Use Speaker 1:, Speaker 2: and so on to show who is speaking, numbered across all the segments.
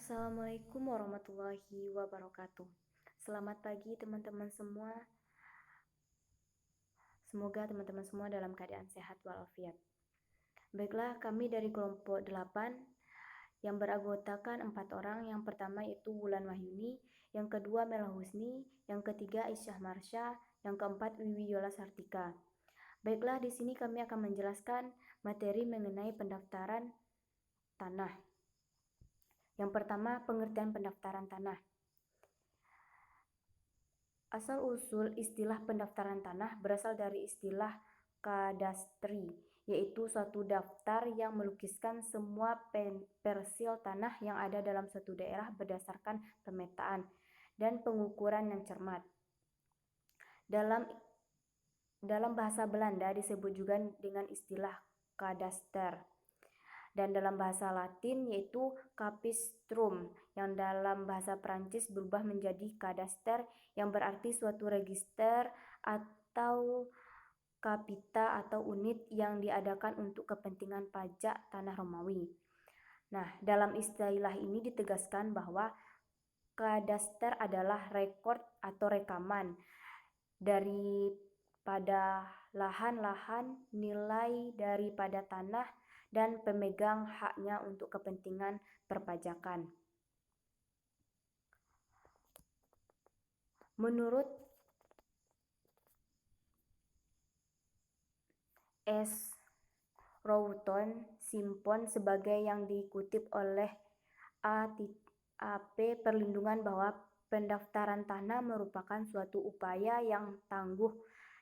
Speaker 1: Assalamualaikum warahmatullahi wabarakatuh. Selamat pagi teman-teman semua. Semoga teman-teman semua dalam keadaan sehat walafiat. Baiklah, kami dari kelompok 8 yang beranggotakan 4 orang. Yang pertama yaitu Wulan Wahyuni, yang kedua Mela Husni, yang ketiga Isyah Marsha, yang keempat Wiwi Yola Sartika. Baiklah, di sini kami akan menjelaskan materi mengenai pendaftaran tanah. Yang pertama, pengertian pendaftaran tanah. Asal-usul istilah pendaftaran tanah berasal dari istilah kadastri, yaitu suatu daftar yang melukiskan semua persil tanah yang ada dalam suatu daerah berdasarkan pemetaan dan pengukuran yang cermat. Dalam bahasa Belanda disebut juga dengan istilah kadaster. Dan dalam bahasa Latin yaitu capistrum, yang dalam bahasa Prancis berubah menjadi kadaster, yang berarti suatu register atau kapita atau unit yang diadakan untuk kepentingan pajak tanah Romawi. Nah, dalam istilah ini ditegaskan bahwa kadaster adalah rekod atau rekaman daripada lahan-lahan, nilai daripada tanah, dan pemegang haknya untuk kepentingan perpajakan. Menurut S. Roughton Simpson sebagai yang dikutip oleh AP Perlindungan bahwa pendaftaran tanah merupakan suatu upaya yang tangguh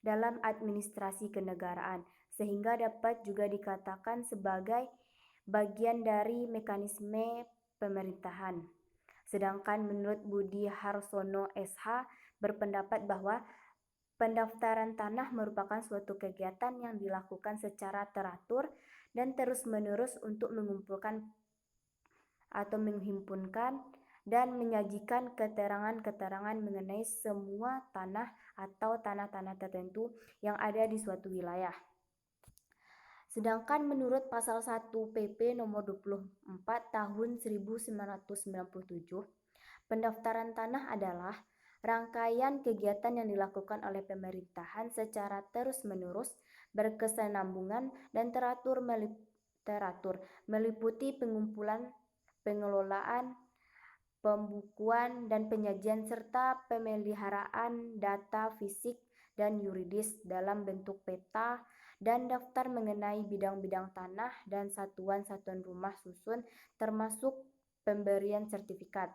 Speaker 1: dalam administrasi kenegaraan, sehingga dapat juga dikatakan sebagai bagian dari mekanisme pemerintahan. Sedangkan menurut Budi Harsono SH berpendapat bahwa pendaftaran tanah merupakan suatu kegiatan yang dilakukan secara teratur dan terus-menerus untuk mengumpulkan atau menghimpunkan dan menyajikan keterangan-keterangan mengenai semua tanah atau tanah-tanah tertentu yang ada di suatu wilayah. Sedangkan menurut pasal 1 PP nomor 24 tahun 1997, pendaftaran tanah adalah rangkaian kegiatan yang dilakukan oleh pemerintahan secara terus-menerus, berkesinambungan dan teratur meliputi pengumpulan, pengelolaan, pembukuan dan penyajian serta pemeliharaan data fisik dan yuridis dalam bentuk peta dan daftar mengenai bidang-bidang tanah dan satuan-satuan rumah susun termasuk pemberian sertifikat.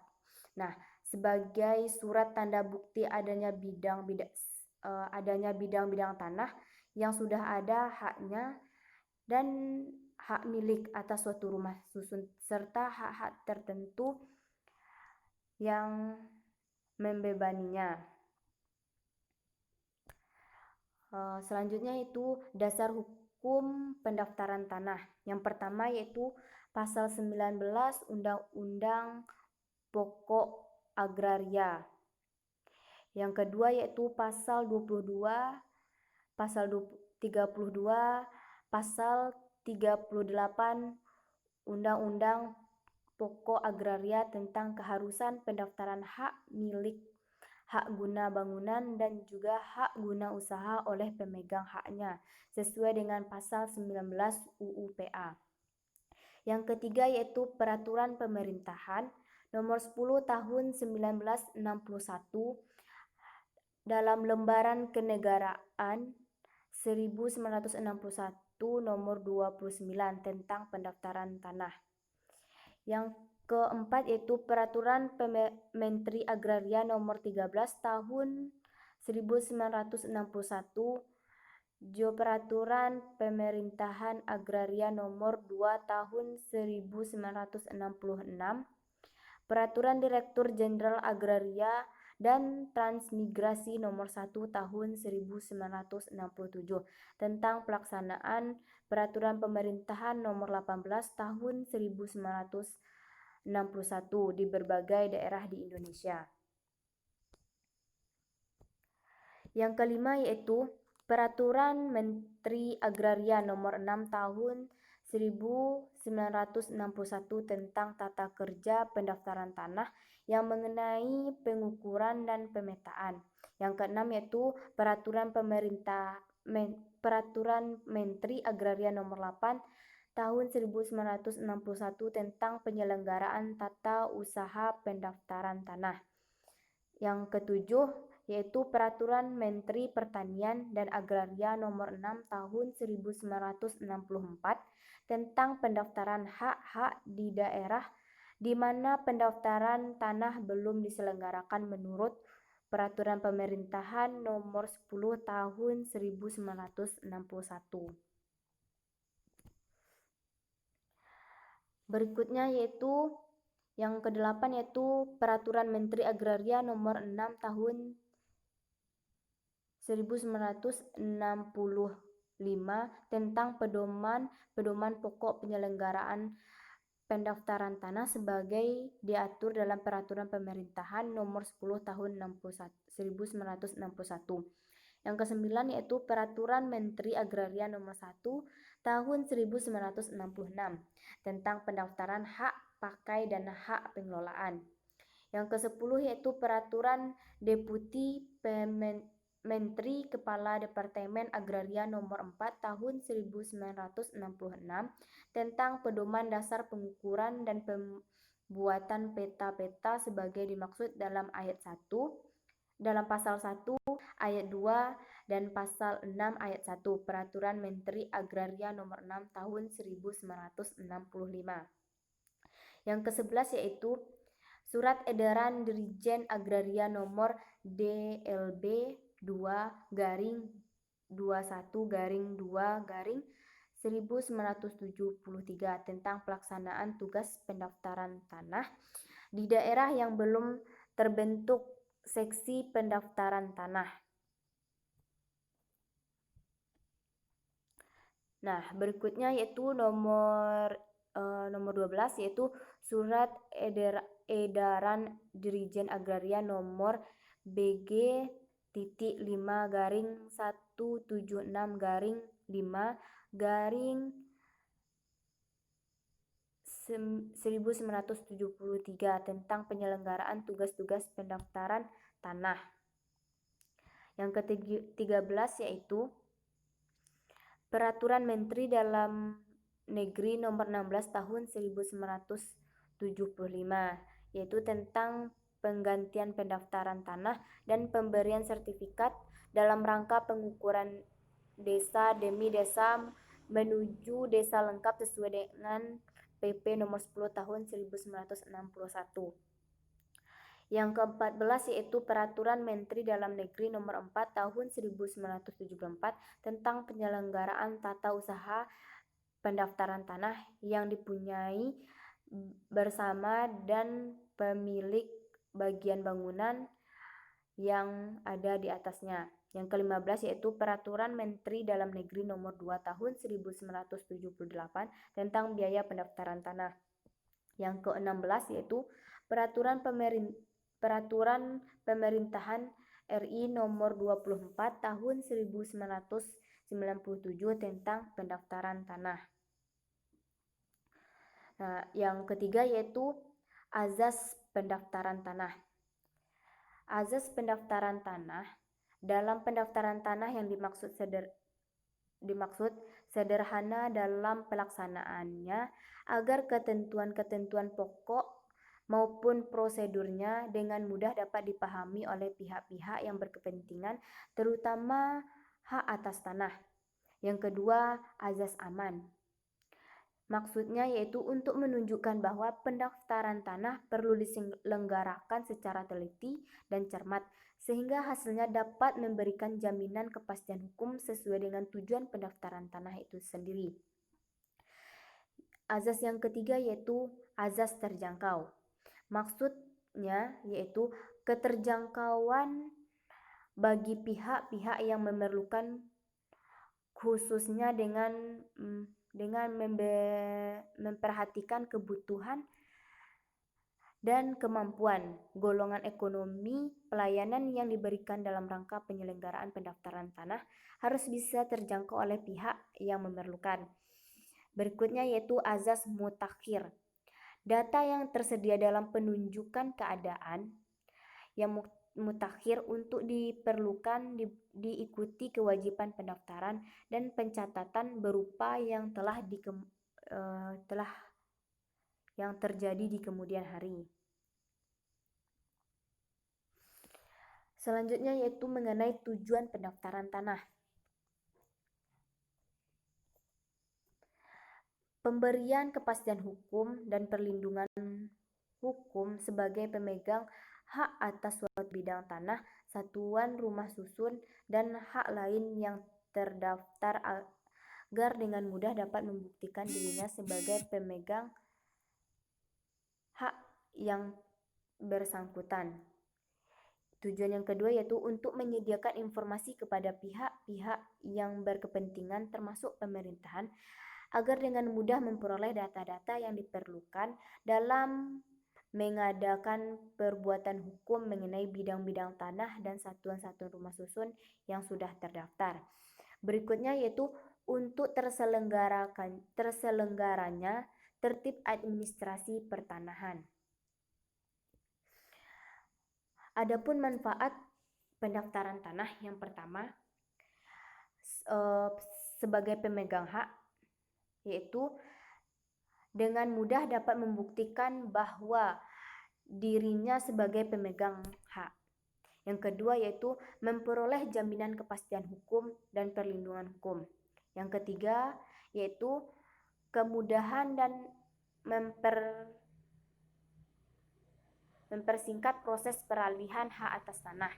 Speaker 1: Nah, sebagai surat tanda bukti adanya bidang-bidang tanah yang sudah ada haknya dan hak milik atas suatu rumah susun serta hak-hak tertentu yang membebaninya. Selanjutnya itu dasar hukum pendaftaran tanah. Yang pertama yaitu pasal 19 Undang-Undang Pokok Agraria. Yang kedua yaitu pasal 22, pasal 32, pasal 38 Undang-Undang Pokok Agraria tentang keharusan pendaftaran hak milik, hak guna bangunan dan juga hak guna usaha oleh pemegang haknya sesuai dengan pasal 19 UU PA. Yang ketiga yaitu Peraturan Pemerintahan nomor 10 tahun 1961 dalam lembaran kenegaraan 1961 nomor 29 tentang pendaftaran tanah. Yang keempat yaitu Peraturan Menteri Agraria nomor 13 tahun 1961 Peraturan Pemerintahan Agraria nomor 2 tahun 1966, Peraturan Direktur Jenderal Agraria dan Transmigrasi nomor 1 tahun 1967 tentang pelaksanaan Peraturan Pemerintahan nomor 18 tahun 1961 di berbagai daerah di Indonesia. Yang kelima yaitu Peraturan Menteri Agraria nomor 6 tahun 1961 tentang tata kerja pendaftaran tanah yang mengenai pengukuran dan pemetaan. Yang keenam yaitu Peraturan Menteri Agraria Nomor 8 Tahun 1961 tentang penyelenggaraan tata usaha pendaftaran tanah. Yang ketujuh yaitu Peraturan Menteri Pertanian dan Agraria Nomor 6 Tahun 1964 tentang pendaftaran hak-hak di daerah di mana pendaftaran tanah belum diselenggarakan menurut Peraturan Pemerintahan Nomor 10 Tahun 1961. Berikutnya yaitu yang kedelapan yaitu Peraturan Menteri Agraria Nomor 6 Tahun 1965 tentang pedoman pokok penyelenggaraan pendaftaran tanah sebagai diatur dalam Peraturan Pemerintahan Nomor 10 Tahun 1961. Yang kesembilan yaitu Peraturan Menteri Agraria Nomor 1 Tahun 1966 tentang pendaftaran hak pakai dan hak pengelolaan. Yang ke-10 yaitu Peraturan Deputi Menteri Kepala Departemen Agraria Nomor 4 Tahun 1966 tentang pedoman dasar pengukuran dan pembuatan peta-peta sebagai dimaksud dalam ayat 1, dalam pasal 1 ayat 2 dan pasal 6 ayat 1 Peraturan Menteri Agraria Nomor 6 Tahun 1965. Yang ke-11 yaitu Surat Edaran Dirjen Agraria Nomor DLB 2-21-2-1973 tentang pelaksanaan tugas pendaftaran tanah di daerah yang belum terbentuk seksi pendaftaran tanah. Nah, berikutnya yaitu nomor 12 yaitu Surat Edaran Dirjen Agraria Nomor BG-5-176-1973 tentang penyelenggaraan tugas-tugas pendaftaran tanah. Yang ke-13 yaitu Peraturan Menteri Dalam Negeri Nomor 16 Tahun 1975 yaitu tentang penggantian pendaftaran tanah dan pemberian sertifikat dalam rangka pengukuran desa demi desa menuju desa lengkap sesuai dengan PP Nomor 10 Tahun 1961. Yang ke-14 yaitu Peraturan Menteri Dalam Negeri Nomor 4 Tahun 1974 tentang penyelenggaraan tata usaha pendaftaran tanah yang dipunyai bersama dan pemilik bagian bangunan yang ada di atasnya. Yang ke-15 yaitu Peraturan Menteri Dalam Negeri Nomor 2 Tahun 1978 tentang biaya pendaftaran tanah. Yang ke-16 yaitu Peraturan Pemerintahan RI Nomor 24 Tahun 1997 tentang pendaftaran tanah. Nah, yang ketiga yaitu Azas Pendaftaran Tanah. Azas pendaftaran tanah dalam pendaftaran tanah yang dimaksud sederhana dalam pelaksanaannya agar ketentuan-ketentuan pokok maupun prosedurnya dengan mudah dapat dipahami oleh pihak-pihak yang berkepentingan, terutama hak atas tanah. Yang kedua, azas aman. Maksudnya yaitu untuk menunjukkan bahwa pendaftaran tanah perlu diselenggarakan secara teliti dan cermat, sehingga hasilnya dapat memberikan jaminan kepastian hukum sesuai dengan tujuan pendaftaran tanah itu sendiri. Azas yang ketiga yaitu azas terjangkau. Maksudnya yaitu keterjangkauan bagi pihak-pihak yang memerlukan, khususnya dengan memperhatikan kebutuhan dan kemampuan golongan ekonomi. Pelayanan yang diberikan dalam rangka penyelenggaraan pendaftaran tanah harus bisa terjangkau oleh pihak yang memerlukan. Berikutnya yaitu azas mutakhir. Data yang tersedia dalam penunjukan keadaan yang mutakhir untuk diperlukan diikuti kewajiban pendaftaran dan pencatatan berupa yang yang terjadi di kemudian hari. Selanjutnya yaitu mengenai tujuan pendaftaran tanah. Pemberian kepastian hukum dan perlindungan hukum sebagai pemegang hak atas suatu bidang tanah, satuan rumah susun, dan hak lain yang terdaftar agar dengan mudah dapat membuktikan dirinya sebagai pemegang hak yang bersangkutan. Tujuan yang kedua yaitu untuk menyediakan informasi kepada pihak-pihak yang berkepentingan termasuk pemerintahan agar dengan mudah memperoleh data-data yang diperlukan dalam mengadakan perbuatan hukum mengenai bidang-bidang tanah dan satuan-satuan rumah susun yang sudah terdaftar. Berikutnya yaitu untuk terselenggaranya tertib administrasi pertanahan. Adapun manfaat pendaftaran tanah yang pertama sebagai pemegang hak yaitu dengan mudah dapat membuktikan bahwa dirinya sebagai pemegang hak. Yang kedua yaitu memperoleh jaminan kepastian hukum dan perlindungan hukum. Yang ketiga yaitu kemudahan dan mempersingkat proses peralihan hak atas tanah.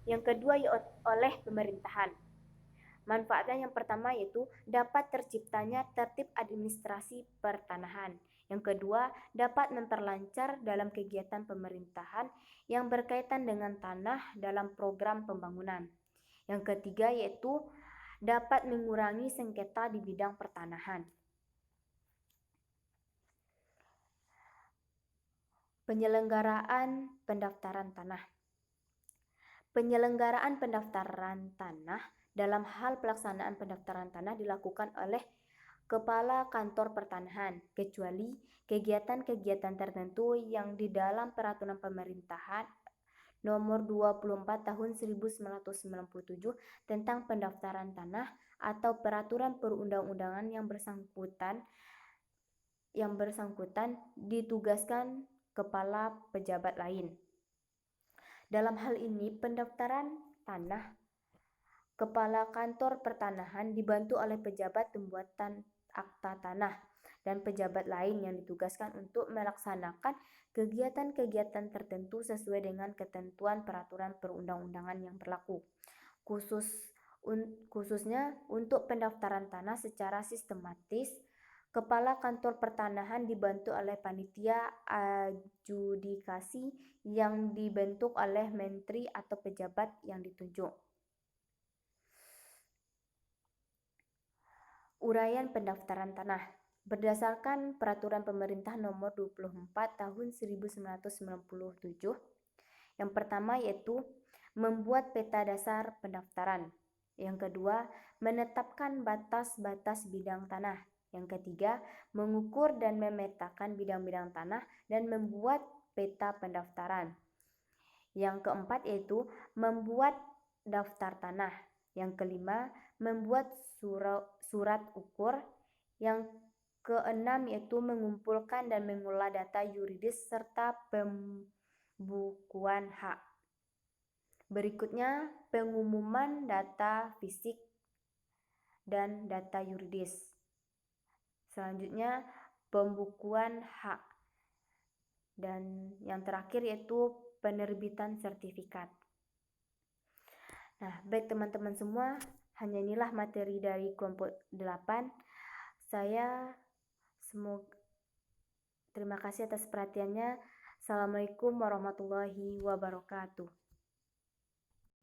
Speaker 1: Yang kedua oleh pemerintahan. Manfaatnya yang pertama yaitu dapat terciptanya tertib administrasi pertanahan. Yang kedua, dapat memperlancar dalam kegiatan pemerintahan yang berkaitan dengan tanah dalam program pembangunan. Yang ketiga yaitu dapat mengurangi sengketa di bidang pertanahan. Penyelenggaraan pendaftaran tanah. Penyelenggaraan pendaftaran tanah dalam hal pelaksanaan pendaftaran tanah dilakukan oleh Kepala Kantor Pertanahan, kecuali kegiatan-kegiatan tertentu yang di dalam Peraturan Pemerintahan Nomor 24 Tahun 1997 tentang pendaftaran tanah atau peraturan perundang-undangan yang bersangkutan ditugaskan kepala pejabat lain. Dalam hal ini, pendaftaran tanah Kepala Kantor Pertanahan dibantu oleh pejabat pembuatan akta tanah dan pejabat lain yang ditugaskan untuk melaksanakan kegiatan-kegiatan tertentu sesuai dengan ketentuan peraturan perundang-undangan yang berlaku. Khususnya untuk pendaftaran tanah secara sistematis, Kepala Kantor Pertanahan dibantu oleh panitia adjudikasi yang dibentuk oleh menteri atau pejabat yang ditunjuk. Uraian pendaftaran tanah berdasarkan Peraturan Pemerintah Nomor 24 Tahun 1997. Yang pertama yaitu membuat peta dasar pendaftaran. Yang kedua, menetapkan batas-batas bidang tanah. Yang ketiga, mengukur dan memetakan bidang-bidang tanah dan membuat peta pendaftaran. Yang keempat yaitu membuat daftar tanah. Yang kelima, membuat surat ukur. Yang keenam yaitu mengumpulkan dan mengolah data yuridis serta pembukuan hak. Berikutnya, pengumuman data fisik dan data yuridis. Selanjutnya, pembukuan hak. Dan yang terakhir yaitu penerbitan sertifikat. Nah, baik teman-teman semua, hanya inilah materi dari kelompok 8. Terima kasih atas perhatiannya. Assalamualaikum warahmatullahi wabarakatuh.